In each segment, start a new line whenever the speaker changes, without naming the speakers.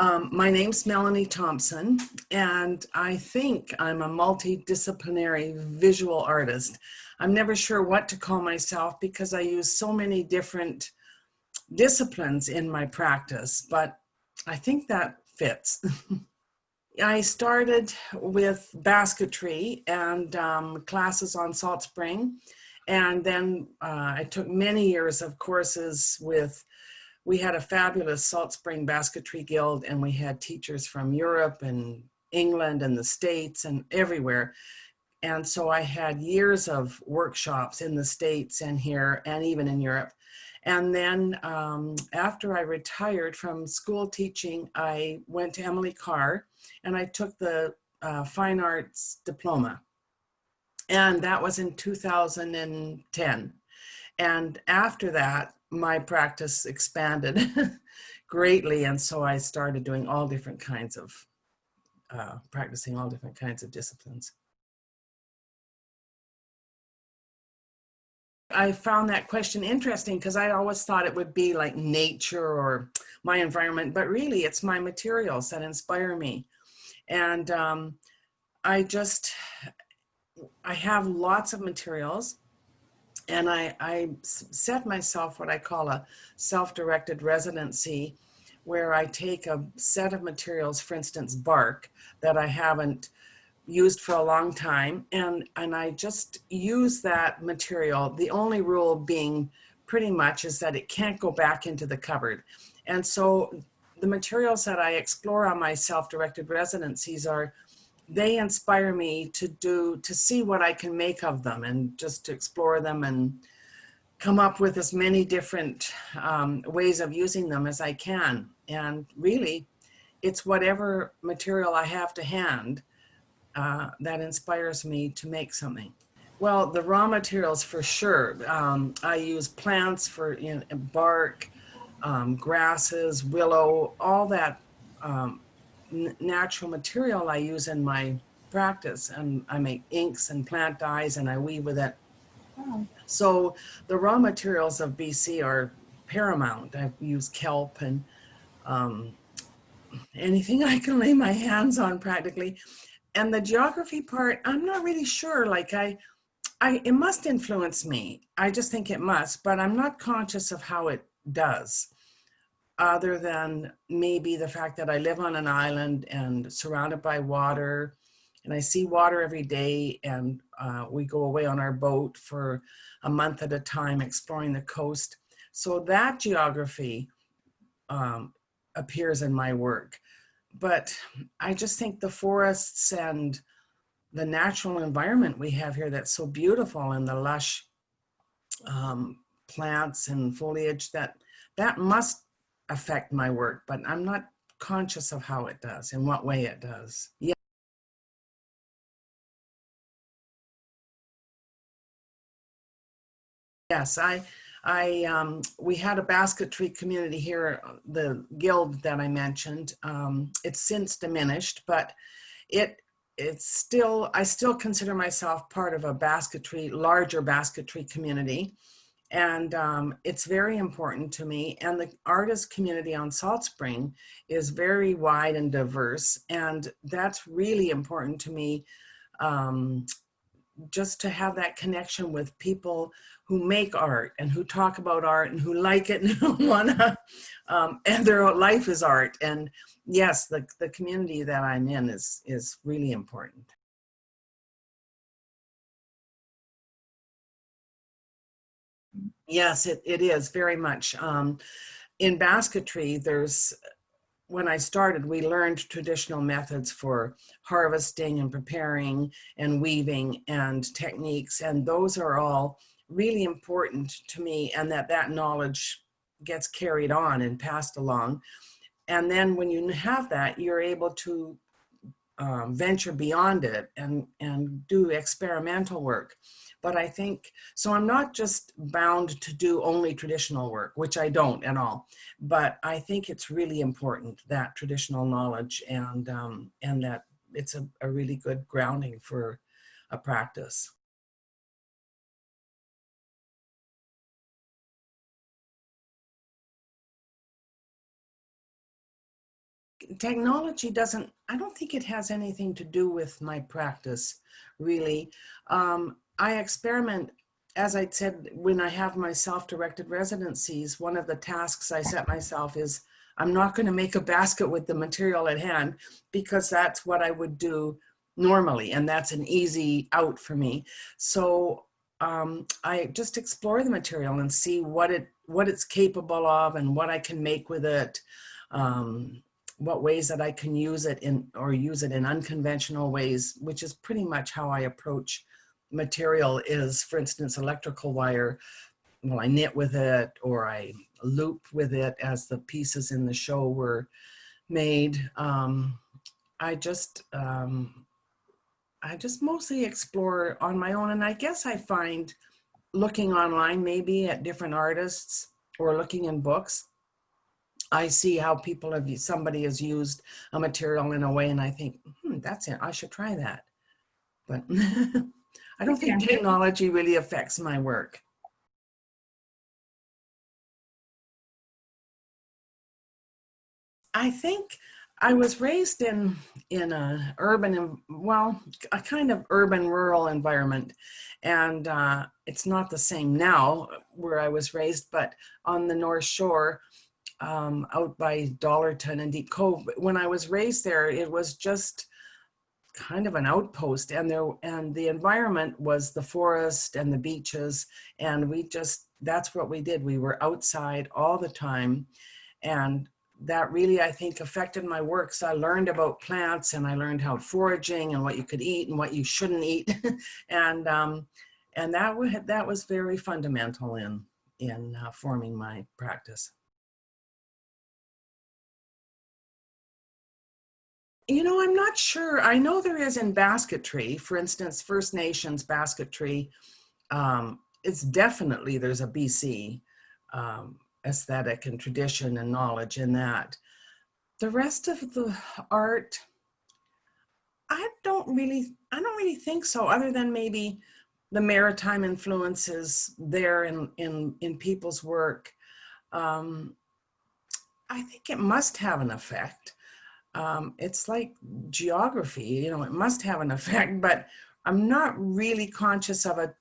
My name's Melanie Thompson, and I think I'm a multidisciplinary visual artist. I'm never sure what to call myself because I use so many different disciplines in my practice, but I think that fits. I started with basketry and classes on Salt Spring, and then I took many years of courses with. We had a fabulous Salt Spring Basketry Guild, and we had teachers from Europe and England and the States and everywhere. And so I had years of workshops in the States and here and even in Europe. And then after I retired from school teaching, I went to Emily Carr and I took the Fine Arts Diploma. And that was in 2010. And after that, my practice expanded greatly. And so I started doing all different kinds of, practicing all different kinds of disciplines. I found that question interesting because I always thought it would be like nature or my environment, but really it's my materials that inspire me. And I have lots of materials. And I set myself what I call a self-directed residency, where I take a set of materials, for instance, bark, that I haven't used for a long time, and I just use that material. The only rule being pretty much is that it can't go back into the cupboard. And so the materials that I explore on my self-directed residencies they inspire me to see what I can make of them and just to explore them and come up with as many different ways of using them as I can. And really, it's whatever material I have to hand that inspires me to make something. Well, the raw materials for sure. I use plants for bark, grasses, willow, all that natural material I use in my practice, and I make inks and plant dyes and I weave with it. Oh. So the raw materials of BC are paramount. I use kelp and anything I can lay my hands on practically. And the geography part, I'm not really sure. Like it must influence me. I just think it must, but I'm not conscious of how it does, other than maybe the fact that I live on an island and surrounded by water, and I see water every day, and we go away on our boat for a month at a time exploring the coast. So that geography appears in my work. But I just think the forests and the natural environment we have here that's so beautiful, and the lush plants and foliage, that must affect my work, but I'm not conscious of how it does, in what way it does. Yeah. Yes, we had a basketry community here, the guild that I mentioned. It's since diminished, but it's still, I still consider myself part of a larger basketry community. And it's very important to me. And the artist community on Salt Spring is very wide and diverse. And that's really important to me, just to have that connection with people who make art and who talk about art and who like it and who wanna, and their life is art. And yes, the community that I'm in is really important. Yes, it is very much. In basketry, when I started, we learned traditional methods for harvesting and preparing and weaving and techniques, and those are all really important to me, and that knowledge gets carried on and passed along. And then when you have that, you're able to venture beyond it and do experimental work. But I think, so I'm not just bound to do only traditional work, which I don't at all, but I think it's really important, that traditional knowledge, and that it's a really good grounding for a practice. technology doesn't, I don't think it has anything to do with my practice, really. I experiment, as I said, when I have my self-directed residencies, one of the tasks I set myself is I'm not going to make a basket with the material at hand, because that's what I would do normally, and that's an easy out for me. So I just explore the material and see what it's capable of and what I can make with it. What ways that I can use it in, or use it in unconventional ways, which is pretty much how I approach material. Is, for instance, electrical wire. Well, I knit with it, or I loop with it, as the pieces in the show were made. I just mostly explore on my own, and I guess I find looking online maybe at different artists or looking in books, I see how people have, somebody has used a material in a way, and I think, that's it, I should try that. But I don't think technology really affects my work. I think I was raised in a urban, well, a kind of urban rural environment, and it's not the same now where I was raised, but on the North Shore, out by Dollarton and Deep Cove. When I was raised there, it was just kind of an outpost, and the environment was the forest and the beaches, and that's what we did. We were outside all the time, and that really, I think, affected my work. So I learned about plants, and I learned how foraging and what you could eat and what you shouldn't eat, and that was very fundamental in forming my practice. I'm not sure. I know there is in basketry, for instance, First Nations basketry. It's definitely, there's a BC aesthetic and tradition and knowledge in that. The rest of the art, I don't really think so, other than maybe the maritime influences there in people's work. I think it must have an effect. It's like geography, it must have an effect, but I'm not really conscious of a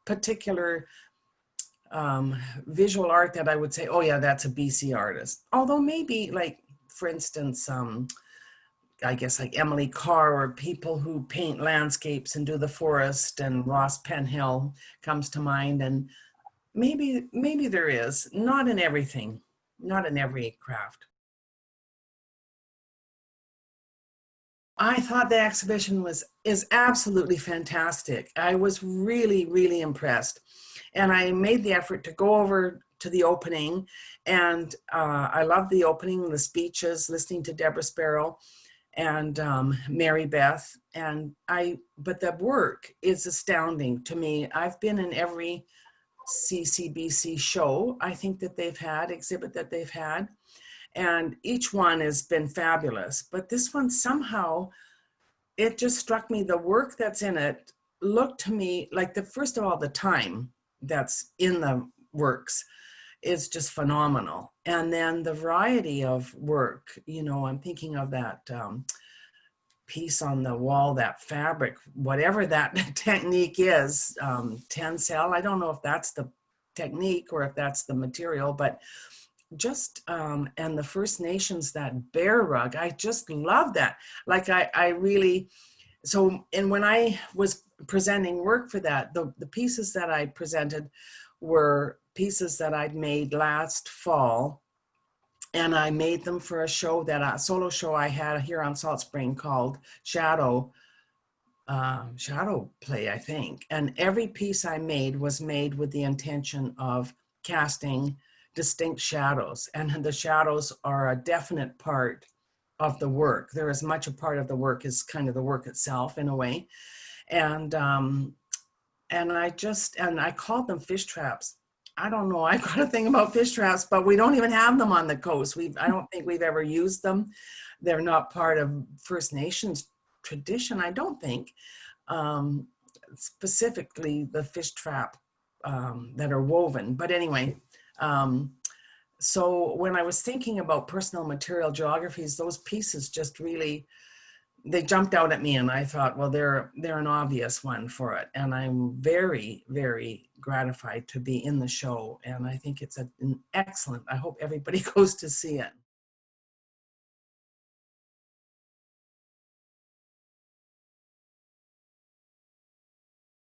particular visual art that I would say, oh yeah, that's a BC artist. Although maybe, like, for instance, I guess like Emily Carr, or people who paint landscapes and do the forest, and Ross Penhill comes to mind, and maybe there is, not in everything, not in every craft. I thought the exhibition is absolutely fantastic. I was really, really impressed. And I made the effort to go over to the opening, and I loved the opening, the speeches, listening to Deborah Sparrow and Mary Beth. But the work is astounding to me. I've been in every CCBC show, I think, that they've had, exhibit that they've had, and each one has been fabulous. But this one, somehow, it just struck me, the work that's in it looked to me like, first of all, the time that's in the works is just phenomenal. And then the variety of work, I'm thinking of that piece on the wall, that fabric, whatever that technique is, tencel. I don't know if that's the technique or if that's the material, but just and the First Nations, that bear rug, I just love that. Like, I really, so, and when I was presenting work for that, the pieces that I presented were pieces that I'd made last fall, and I made them for a solo show I had here on Salt Spring called Shadow Play, I think. And every piece I made was made with the intention of casting distinct shadows, and the shadows are a definite part of the work. They're as much a part of the work as kind of the work itself, in a way. And I called them fish traps. I don't know, I got a thing about fish traps, but we don't even have them on the coast. I don't think we've ever used them. They're not part of First Nations tradition, I don't think. Specifically the fish trap that are woven. But anyway, So when I was thinking about personal material geographies, those pieces just really, they jumped out at me, and I thought, well, they're an obvious one for it. And I'm very, very gratified to be in the show. And I think it's an excellent, I hope everybody goes to see it.